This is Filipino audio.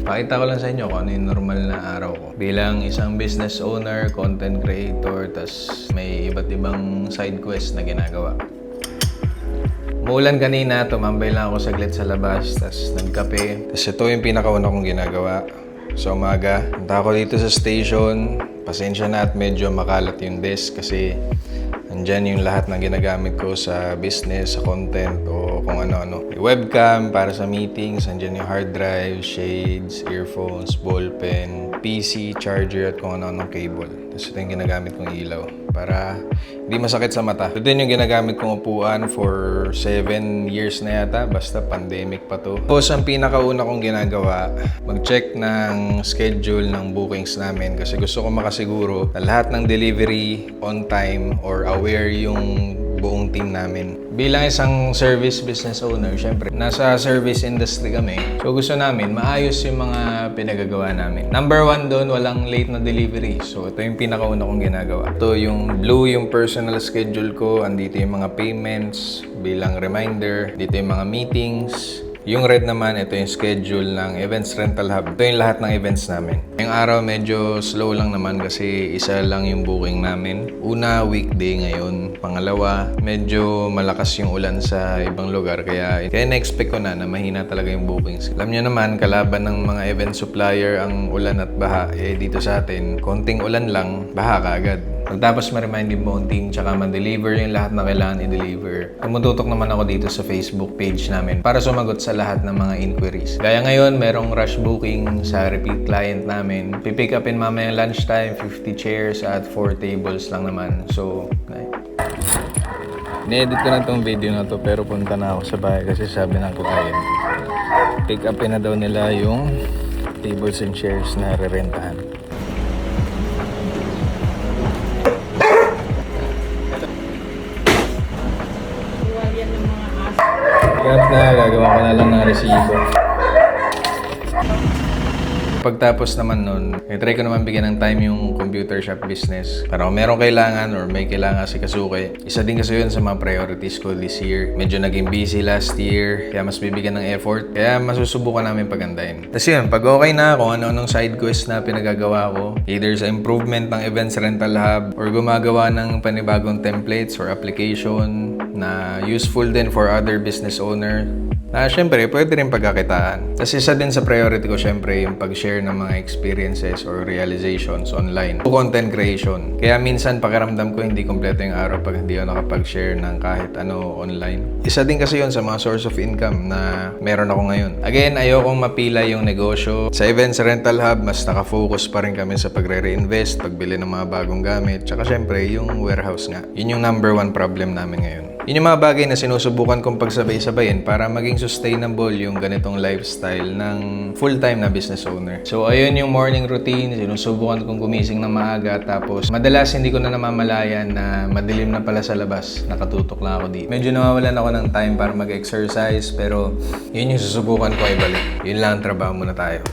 Pakita ko lang sa inyo kung ano yung normal na araw ko. Bilang isang business owner, content creator, tas may iba't ibang side quest na ginagawa. Umuulan kanina, tumambay lang ako saglit sa labas, tas nagkape. Tas ito yung pinakauna kong ginagawa. Sa umaga, punta ako dito sa station. Pasensya na at medyo makalat yung desk kasi nandyan yung lahat ng ginagamit ko sa business, sa content o kung ano-ano. May webcam para sa meetings, nandyan yung hard drive, shades, earphones, ballpen, PC, charger at kung ano-anong cable. Tapos ito yung ginagamit kong ilaw para hindi masakit sa mata. Ito din yung ginagamit kong upuan for 7 years na yata, basta pandemic pa to. Tapos ang pinakauna kong ginagawa, mag-check ng schedule ng bookings namin kasi gusto ko makasiguro na lahat ng delivery on time or aware yung buong team namin. Bilang isang service business owner, syempre, nasa service industry kami. So gusto namin, maayos yung mga pinagagawa namin. Number 1 doon, walang late na delivery. So ito yung pinakauna kong ginagawa. Ito yung blue, yung personal schedule ko. Andito yung mga payments bilang reminder. Dito yung mga meetings. Yung red naman, ito yung schedule ng Events Rental Hub. Ito yung lahat ng events namin. Yung araw medyo slow lang naman kasi isa lang yung booking namin. Una, weekday ngayon. Pangalawa, medyo malakas yung ulan sa ibang lugar. Kaya na-expect ko na mahina talaga yung bookings. Alam nyo naman, kalaban ng mga event supplier ang ulan at baha. Dito sa atin, konting ulan lang, baha ka agad. Pagtapos ma-remind yung buong team tsaka ma-deliver yung lahat na kailangan i-deliver. Tumututok naman ako dito sa Facebook page namin para sumagot sa lahat ng mga inquiries. Gaya ngayon, merong rush booking sa repeat client namin. Pipick upin mamaya lunchtime, 50 chairs at 4 tables lang naman. So, ni-edit ko na itong video na to pero punta na ako sa bahay kasi sabi ng client. Pick upin na daw nila yung tables and chairs na rerentahan. Kaya gagawa ko na lang ng resibo. Pagtapos naman nun, try ko naman bigyan ng time yung computer shop business. Para kung merong kailangan or may kailangan si Kasuke, isa din kasi yun sa mga priorities ko this year. Medyo naging busy last year, kaya mas bibigyan ng effort. Kaya masusubukan namin pagandahin. Tapos yun, pag okay na kung ano-anong side quest na pinagagawa ko, either sa improvement ng Events Rental Hub or gumagawa ng panibagong templates or application na useful din for other business owner, na syempre, pwede rin pagkakitaan. Tapos isa din sa priority ko syempre yung pag-share ng mga experiences or realizations online. Content creation. Kaya minsan pakiramdam ko hindi kompleto yung araw pag hindi ako nakapag-share ng kahit ano online. Isa din kasi yun sa mga source of income na meron ako ngayon. Again, ayokong mapila yung negosyo. Sa Events Rental Hub, mas nakafocus pa rin kami sa pagre-reinvest, pagbili ng mga bagong gamit, tsaka syempre yung warehouse nga. Yun yung number 1 problem namin ngayon. Yun yung mga bagay na sinusubukan kong pagsabay-sabayin para maging sustainable yung ganitong lifestyle ng full-time na business owner. So, ayun yung morning routine. Sinusubukan kong gumising ng maaga. Tapos, madalas hindi ko na namamalayan na madilim na pala sa labas. Nakatutok lang ako dito. Medyo nawawalan ako ng time para mag-exercise. Pero, yun yung susubukan ko ibalik. Yun lang ang trabaho muna tayo.